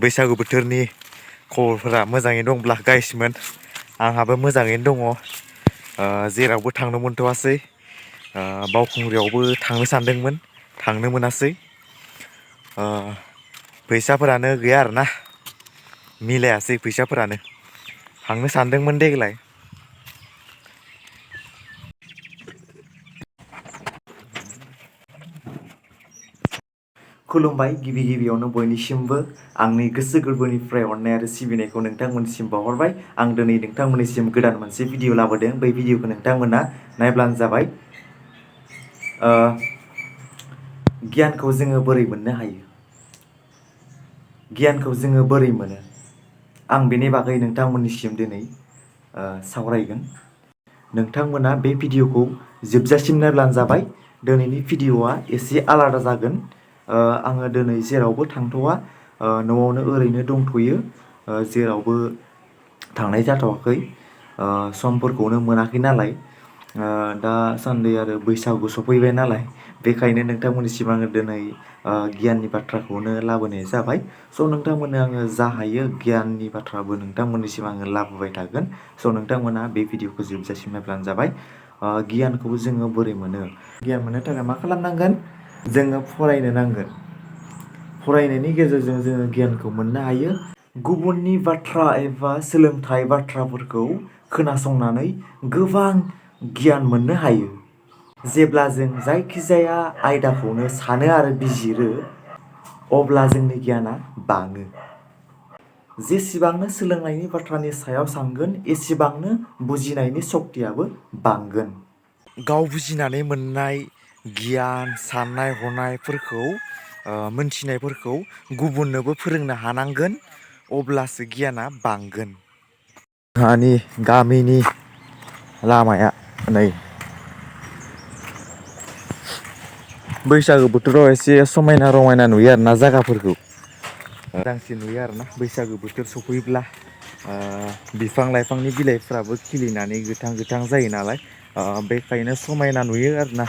बैसागु बोथोरनि खबरफोरा मोजाङै दंब्ला गाइसमोन आंहाबो मोजाङैनो दङ। जेरावबो थांनो मोनथ'वासै। बावखुंग्रियावबो थांनो सानदोंमोन थांनो मोनासै। फैसाफोरानो गैया आरोना मिलायासै फैसाफोरानो थांनो सानदोंमोन देग्लाय। खुलुमबाय गिबियावनो बयनिसिमबो आंनि गोसो गोरबोनिफ्राय अननाय आरो सिबिनायखौ नोंथांमोननिसिम बावहरबाय। आं दिनै नोंथांमोननिसिम गोदान मोनसे भिडिअ लाबोदों। बै भिडिअखौ नोंथांमोना नायब्लानो जाबाय। गियानखौ जोङो बोरै मोननो हायो? गियानखौ जोङो बोरै मोनो? आं बेनि बागै नोंथांमोननिसिम दिनै सावरायगोन। नोंथांमोना बे भिडिअखौ जोबजासिम नायब्लानो जाबाय। दिनैनि भिडिअआ एसे आलादा जागोन। आङो दिनै जेरावबो थांथ'वा, न'आवनो ओरैनो दंथ'यो। जेरावबो थांनाय जाथ'वाखै। समफोरखौनो मोनाखै नालाय। दासान्दि आरो बैसागु सफैबाय नालाय, बेखायनो नोंथांमोननिसिम आङो दिनै गियाननि बाथ्राखौनो लाबोनाय जाबाय। स' नोंथांमोननो आङो जा हायो गियाननि बाथ्राबो नोंथांमोननिसिम आङो लाबोबाय थागोन। स' नोंथांमोना बे भिडिअखौ जोबजासिम नायब्लानो जाबाय। गियानखौ जोङो बोरै मोनो? गियान मोननो थाखाय मा खालामनांगोन? जोङो फरायनो नांगोन। फरायनायनि गेजेरजों जोङो गियानखौ मोननो हायो। गुबुननि बाथ्रा एबा सोलोंथाइ बाथ्राफोरखौ खोनासंनानै गोबां गियान मोननो हायो। जेब्ला जों जायखिजाया आयदाखौनो सानो आरो बिजिरो, अब्ला जोंनि गियाना बाङो। जेसेबांनो सोलोंनायनि बाथ्रानि सायाव सानगोन, एसेबांनो बुजिनायनि सक्तियाबो बांगोन। गाव बुजिनानै मोननाय गियान, साननाय हनायफोरखौ मोनथिनायफोरखौ गुबुननोबो फोरोंनो हानांगोन, अब्लासो गियाना बांगोन। जोंहानि गामिनि लामाया नै बैसागु बोथोराव एसे समायना रमायना नुयो आरोना जायगाफोरखौ। मोजांसिन नुयो आरोना बैसागु बोथोर सफैब्ला। बिफां लाइफांनि बिलाइफ्राबो खिलिनानै गोथां गोथां जायो नालाय, बेखायनो समायना नुयो आरोना।